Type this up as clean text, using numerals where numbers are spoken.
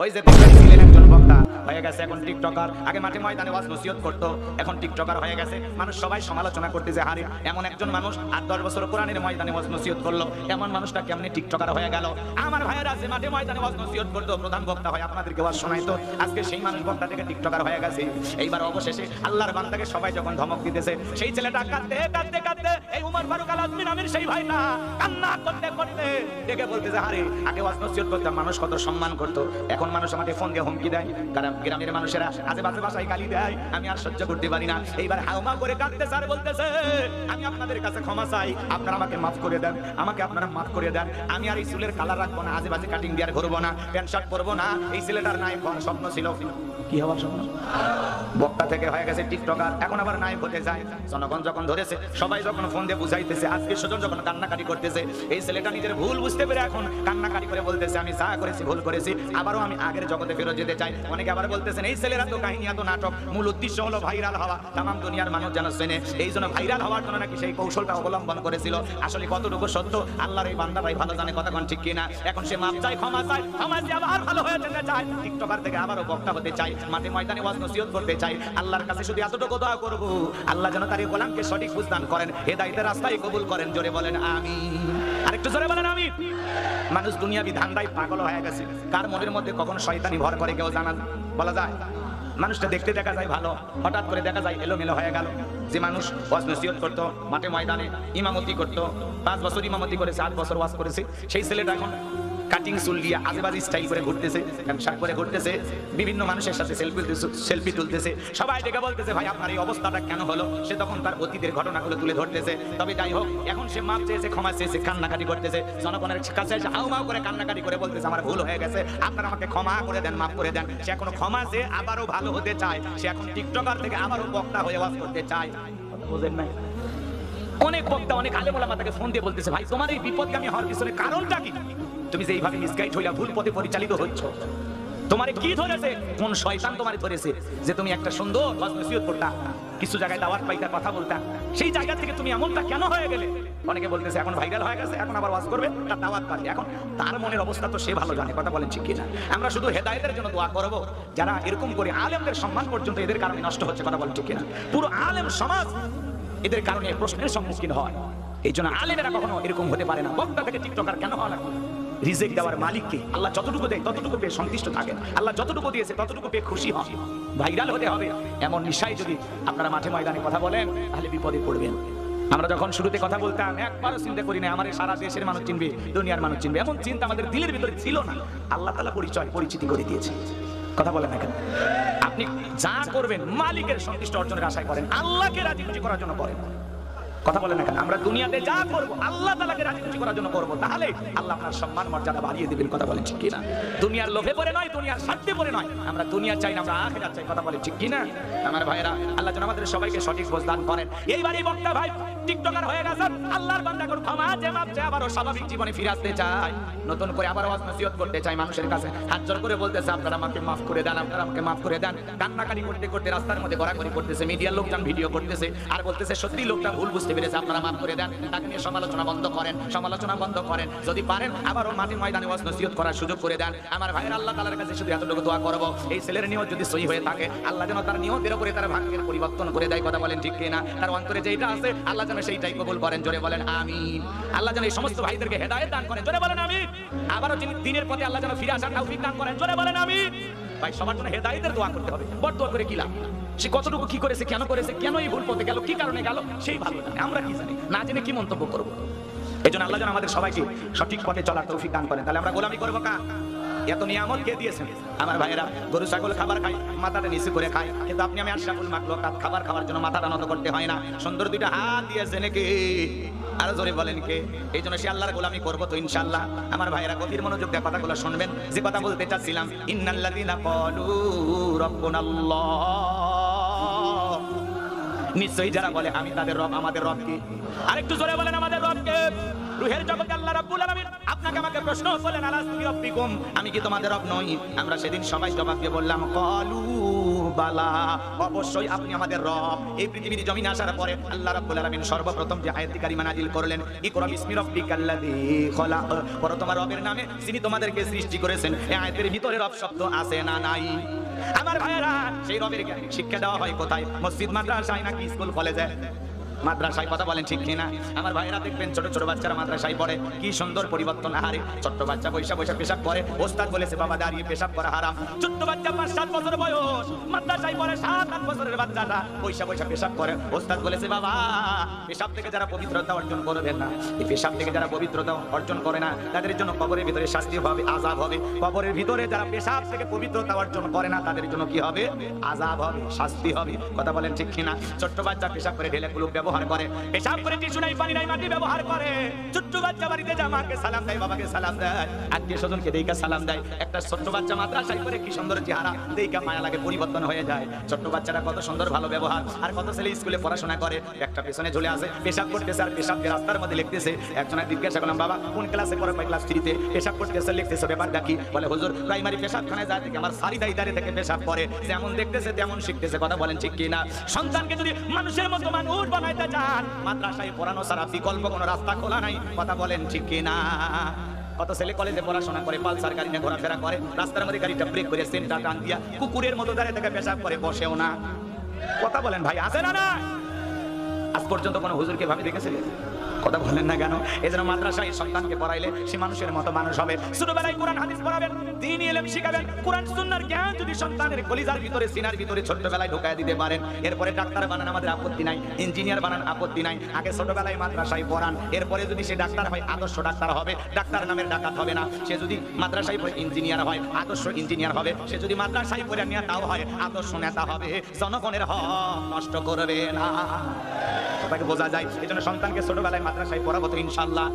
ওই যে ছিলেন একজন বক্তা হয়ে গেছে এখন টিকটকার। আগে মাঠে ময়দানে ওয়াজ নসিহত করতো, এখন টিকটকার হয়ে গেছে। মানুষ সবাই সমালোচনা করতেছে, হারে এমন একজন মানুষ 8-10 বছর কোরআনের ময়দানে ওয়াজ নসিহত করলো, এমন মানুষটা কেমনে টিকটকার হয়ে গেল? আমার ভাইয়েরা আছে মাঠে ময়দানে ওয়াজ নসিহত করতো, প্রধান বক্তা হয় আপনাদেরকে ওয়াজ শোনাইতো, আজকে সেই মানুষ বক্তা থেকে টিকটকার হয়ে গেছে। এইবার অবশেষে আল্লাহর বান্দাকে সবাই যখন ধমক দিতেছে, সেই ছেলেটা কাঁদতে কাঁদতে কাঁদতে এই উমর ফারুক আল আজমি নামের সেই ভাইটা কান্না করতে করতে ডেকে বলতেছে, হারে আগে ওয়াজ নসিহত করতাম, মানুষ কত সম্মান করতো, এখন মানুষ আমাকে ফোন দিয়ে হুমকি দেয়, গ্রামের মানুষেরা আজে বাজে ভাষায় গালি দেয়, আমি আর সহ্য করতে পারি না। এইবার হাউমা করে কাঁদতে স্যার বলতেছে, আমি আপনাদের কাছে ক্ষমা চাই, আপনারা আমাকে মাফ করে দেন, আমাকে আপনারা মাফ করে দেন, আমি আর এই চুলের কালার রাখবো না, আজে বাজে কাটিং দিয়ে আর ঘুরবো না, প্যান্ট শার্ট পরবো না। এই ছেলেটার নায়ক হওয়ার স্বপ্ন ছিল, কি হওয়ার স্বপ্ন? বক্তা থেকে হয়ে গেছে টিকটকার, এখন আবার নায়ক হতে যায়। জনগণ যখন ধরেছে, সবাই যখন ফোন দিয়ে বুঝাইতেছে, আজকে সুজন যখন কান্নাকাটি করতেছে, এই ছেলেটা নিজের ভুল বুঝতে পেরে এখন কান্নাকাটি করে বলতেছে, আমি যা করেছি ভুল করেছি, আবারও আমি আগের জগতে ফেরত যেতে চাই। অনেকে আবার বলতেছেন, এই ছেলেরা তো কাহিনী, এত নাটক, মূল উদ্দেশ্য হলো ভাইরাল হওয়া, তাম দুনিয়ার মানুষ যেন চেনে, এই জন্য ভাইরাল হওয়ার জন্য নাকি সেই কৌশলটা অবলম্বন করেছিল। আসলে কতটুকু সত্য আল্লাহর এই বান্দাটাই ভালো জানে, কতক্ষণ ঠিক কিনা। এখন সে মাপ চাই, ক্ষমা চাই, ক্ষমা দিয়ে আবার ভালো হয়ে যেতে চায়, টিকটকার থেকে আবারও বক্তা হতে চাই, মাঠে ময়দানে ওয়াজ নসিহত করতে চাই। আল্লাহর কাছে শুধু এতটুকু দোয়া করব, আল্লাহ যেন তার এই গোলামকে সঠিক বুঝদান করেন, হেদায়েতের রাস্তায় কবুল করেন। জোরে বলেন আমিন। আরেকটু জোরে বলেন আমিন। মানুষ দুনিয়াবি ধান্দায় পাগল হয়ে গেছে, কার মনের মধ্যে কখন শয়তানি ভর করে কেউ জানা বলা যায়? মানুষটা দেখতে দেখা যায় ভালো, হঠাৎ করে দেখা যায় এলোমেলো হয়ে গেল। যে মানুষ ওয়াজ নসিহত করতো, মাঠে ময়দানে ইমামতি করতো, 5 বছর ইমামতি করেছে, 8 বছর ওয়াজ করেছে, সেই ছেলেটা এখন কাটিং চুল দিয়ে আজেবাজে স্টাইল করে ঘুরতেছে, শার্ট করে ঘুরতেছে, বিভিন্ন মানুষের সাথে সেলফি তুলতেছে। সবাই দেখে বলতেছে, ভাই আপনার এই অবস্থাটা কেন হলো? সে তখন তার অতীতের ঘটনাগুলো তুলে ধরতেছে। তবে যাই হোক, এখন সে মাপ চেয়েছে, ক্ষমা চেয়েছে, কান্নাকাটি করতেছে, জনগণের কাছে এসে হাউমাউ করে কান্নাকাটি করে বলতেছে, আমার ভুল হয়ে গেছে, আপনারা আমাকে ক্ষমা করে দেন, মাফ করে দেন। সে এখনো ক্ষমা চেয়ে আবারও ভালো হতে চায়, সে এখন টিকটকার থেকে আবারও বক্তা হয়ে ওয়াজ করতে চায়। বুঝেন নাই? অনেক বক্তা, অনেক আলেম ওলামা তাকে ফোন দিয়ে বলতেছে, ভাই তোমার এই বিপদগামী হওয়ার পিছনে কারণটা কি? তুমি যে এইভাবে মিসগাইড হইলা, ভুল পথে পরিচালিত হচ্ছ, তোমারে কি ধরেছে? কোন শয়তান তোমারে ধরেছে যে তুমি একটা সুন্দর ওয়াজ নসিহত করতা, কিছু জায়গায় দাওয়াত পাইতা, কথা বলতা, সেই জায়গা থেকে তুমি এমনটা কেন হয়ে গেলে? অনেকে বলতেছে এখন ভাইরাল হয়ে গেছে, এখন আবার ওয়াজ করবে, তার দাওয়াত পাবে। এখন তার মনের অবস্থা তো সে ভালো জানে, কথা বলেন ঠিক কিনা? আমরা শুধু হেদায়েতের জন্য দোয়া করব, যারা এরকম করে আলেমদের সম্মান পর্যন্ত এদের কারণে নষ্ট হচ্ছে, কথা বলেন ঠিক কিনা? পুরো আলেম সমাজ এদের কারণে প্রশ্নের সম্মুখীন হয়। এই জন্য আলেমেরা কখনো এরকম হতে পারে না। বক্তা থেকে টিকটকার কেন হওয়া লাগবে? রিজিক দেওয়ার মালিককে, আল্লাহ যতটুকু দেয় ততটুকু পেয়ে সন্তুষ্ট থাকেন, আল্লাহ যতটুকু দিয়েছে ততটুকু পেয়ে খুশি হন। ভাইরাল হতে হবে এমন নিশায় যদি আপনারা মাঠে ময়দানে কথা বলেন, তাহলে বিপদে পড়বেন। আমরা যখন শুরুতে কথা বলতাম, একবারও চিন্তা করি না আমার সারা দেশের মানুষ চিনবে, দুনিয়ার মানুষ চিনবে, এমন চিন্তা আমাদের দিলের ভিতরে ছিল না। আল্লাহ তাআলা পরিচিতি করে দিয়েছে। কথা বলেন না কেন? আপনি যা করবেন মালিকের সন্তুষ্ট অর্জনের আশায় করেন, আল্লাহকে রাজি খুশি করার জন্য করেন। কথা বলেন না কেন? আমরা দুনিয়াতে যা করব আল্লাহ তাআলাকে রাজি খুশি করার জন্য করব, তাহলে আল্লাহ আপনার সম্মান মর্যাদা বাড়িয়ে দিবেন। কথা বলেন ঠিক কিনা? দুনিয়ার লোভে পড়ে নয়, দুনিয়ার স্বার্থে পড়ে নয়। আমরা দুনিয়া চাই না, আমরা আখিরাত চাই। কথা বলেন ঠিক কিনা? আমার ভাইরা, আল্লাহ যেন আমাদের সবাইকে সঠিক বুঝ দান করেন। এইবারই বক্তা ভাই টিকটকার হয়ে গেছেন, আল্লাহর বান্দা করে ক্ষমা যে মাপ চায়, আবারও স্বাভাবিক জীবনে ফিরে আসতে চায়, নতুন করে আবার ওয়াজ নসিহত করতে চায়, মানুষের কাছে হাত জোড় করে বলতেছে, আপনারা আমাকে মাফ করে দেন, আপনারা আমাকে মাফ করে দেন। কান্নাকাটি করতে করতে রাস্তার মধ্যে গড়াগড়ি করতেছে, মিডিয়ার লোকজন ভিডিও করতেছে, আর বলতেছে সত্যি লোকটা ভুল বুঝতে পেরেছে, আপনারা মাফ করে দেন। তাকে নিয়ে সমালোচনা বন্ধ করেন, সমালোচনা বন্ধ করেন। যদি পারেন আবারও মাঠে ময়দানে ওয়াজ নসিহত করার সুযোগ করে দেন। আমার ভাইয়ের, আল্লাহ তাআলার কাছে শুধু এতটুকু দোয়া করব, এই ছেলের নিয়ত যদি সহি হয়ে থাকে, আল্লাহ যেন তার নিয়তের উপরে তার ভাগ্যের পরিবর্তন করে দেয়। কথা বলেন ঠিক কিনা? তার অন্তরে যেটা আছে আল্লাহ যেন সেইটাই কবুল করেন। জোরে বলেন আমিন। আল্লাহ যেন এই সমস্ত ভাইদেরকে হেদায়েত দান করেন। জোরে বলেন আমিন। আবারও দিনের পথে আল্লাহ যেন ফিরে আসার তৌফিক দান করেন। জোরে বলেন আমিন। ভাই সবার জন্য হেদায়েতের দোয়া করতে হবে। বড় দোয়া করে কি লাভ? সে কতটুকু কি করেছে, কেন করেছে, কেন এই ভুল পথে গেল, কি কারণে গেল, সেই ভালো জানে। আমরা কি জানি? না জেনে কি মন্তব্য করব? এজন্য আল্লাহ যেন আমাদের সবাইকে সঠিক পথে চলার তৌফিক দান করেন। তাহলে আমরা গোলামি করবো কার? এত নিয়ামত কে দিয়েছেন? আমার ভাইয়েরা, গরু ছাগল খাবার খায়, মাথাটা নিচু করে খায়, কিন্তু আপনি আমি আশরাফুল মাখলুকাত, খাবার খাওয়ার জন্য মাথাটা নত করতে হয় না। সুন্দর দুইটা হাত দিয়েছে নাকি? আরো জোরে বলেন কে? এই জন্য সে আল্লাহর গোলামি করবো তো ইনশাআল্লাহ। আমার ভাইয়েরা, গভীর মনোযোগ দিয়ে কথাগুলো শুনবেন। যে কথা বলতে চাচ্ছিলাম, ইন্নাল্লাযীনা ক্বালু রাব্বুনাল্লাহ, নিশ্চয়ই যারা বলে আমি তাদের রব, আমাদের রব কি? আরেকটু জোরে বলেন আমাদের রব কে? রূহের জগতে আল্লাহ রাব্বুল আলামিন আপনাকে আমাকে প্রশ্ন করলেন, আলাস্তু বিরাব্বিকুম, আমি কি তোমাদের রব নই? আমরা সেদিন সবাই জবাব দিয়ে বললাম ক্বালু বালা, অবশ্যই আপনি আমাদের রব। এই পৃথিবীর জমিনে আসার পরে আল্লাহ রাব্বুল আলামিন সর্বপ্রথম যে আয়াত কারিমা নাযিল করলেন, ইকরা বিসমি রাব্বিকাল্লাযী খলাক, পরে তোমার রবের নামে যিনি তোমাদেরকে সৃষ্টি করেছেন। এই আয়াতের ভিতরে রব শব্দ আছে না নাই? আমার ভাইয়েরা, সেই রবের শিক্ষা দেওয়া হয় কোথায়? মসজিদ, মাদ্রাসায় নাকি স্কুল কলেজে? মাদ্রাসায়, কথা বলেন ঠিক কিনা? আমার ভাইরা দেখবেন ছোট ছোট বাচ্চারা মাদ্রাসায় পড়ে, কি সুন্দর পরিবর্তন। আহারে, ছোট্ট বাচ্চা বৈশা বৈশা পেশাব করে, ওস্তাদ বলেছে বাবা দাঁড়িয়ে পেশাব করা হারাম। ছোট্ট বাচ্চা 5-7 বছর বয়স, মাদ্রাসায় পড়ে, 7-8 বছরের বাচ্চাটা বৈশা বৈশা পেশাব করে, ওস্তাদ বলেছে বাবা পেশাব থেকে যারা পবিত্রতা অর্জন করবে না, এই পেশাব থেকে যারা পবিত্রতা অর্জন করে না তাদের জন্য কবরের ভিতরে শাস্তি হবে, আযাব হবে। কবরের ভিতরে যারা পেশাব থেকে পবিত্রতা অর্জন করে না তাদের জন্য কি হবে? আযাব হবে, শাস্তি হবে। কথা বলেন ঠিক কিনা? ছোট্ট বাচ্চা পেশাব করে ঢেলে কুলুপ ব্যবহার করে, পেশাব করে টিস্যু নাই, পানি নাই, মাটি ব্যবহার করে। ছোট্ট বাচ্চা বাড়িতে যা মাকে সালাম দেয়, বাবাকে সালাম দেয়, আত্মীয় স্বজনকে দেইকা সালাম দেয়। একটা ছোট্ট বাচ্চা মাদ্রাসায় করে কি সুন্দর চেহারা, দেইকা মায়া লাগে, পরিবর্তন হয়ে যায়। ছোট্ট বাচ্চারা কত সুন্দর ভালো ব্যবহার। আর কত ছেলে স্কুলে পড়াশোনা করে, একটা পেছনে ঝুলে আছে, পেশাব করতেছে আর পেশাবকে রাস্তার মধ্যে লিখতেছে। একজনের জিজ্ঞাসা করলাম, বাবা কোন ক্লাসে পড়ে? ক্লাস 3-তে। পেশাব করতেছে, লিখতেছে, ব্যাপার দেখি। বলে হুজুর প্রাইমারি পেশাবখানায় যায় থেকে আমার সারি দাঁড়িয়ে থেকে পেশাব করে, যেমন দেখতেছে তেমন শিখতেছে। কথা বলেন ঠিক কিনা? সন্তানকে যদি মানুষের মতো মানুষ বানাইতে চান, মাদ্রাসায় পড়ানো ছাড়া বিকল্প কোনো রাস্তা খোলা নাই। কথা বলেন ঠিক কিনা? কত ছেলে কলেজে পড়াশোনা করে, পালসার গাড়ি নিয়ে ঘোরাফেরা করে, রাস্তার মধ্যে গাড়িটা ব্রেক করে সেন্টার টান দিয়া কুকুরের মতো দাঁড়িয়ে থেকে পেশাব করে, বসেও না। কথা বলেন ভাই, আছে না? না, আজ পর্যন্ত কোনো হুজুরকে ভাবে দেখেছিলেন? কথা বলেন না কেন? এজন্য মাদ্রাসায় সন্তানকে পড়াইলে সে মানুষের মতো মানুষ হবে। ছোটবেলায় কোরআন হাদিস পড়াবেন, দ্বীনি ইলম শিখাবেন। কোরআন সুন্নাহর জ্ঞান যদি সন্তানের কলিজার ভিতরে, সিনার ভিতরে ছোটবেলায় ঢোকায় দিতে পারেন, এরপরে ডাক্তার বানান আমাদের আপত্তি নাই, ইঞ্জিনিয়ার বানান আপত্তি নাই। আগে ছোটবেলায় মাদ্রাসায় পড়ান, এরপরে যদি সে ডাক্তার হয় আদর্শ ডাক্তার হবে, ডাক্তার নামের ডাকাত হবে না। সে যদি মাদ্রাসায় পড়ে ইঞ্জিনিয়ার হয়, আদর্শ ইঞ্জিনিয়ার হবে। সে যদি মাদ্রাসায় পড়ে নেতাও হয়, আদর্শ নেতা হবে। জনগণের হক নষ্ট করবে না। তাকে বোঝা যায়। এই জন্য সন্তানকে ছোটবেলায় মাদ্রাসায় পড়াবো তো ইনশাআল্লাহ।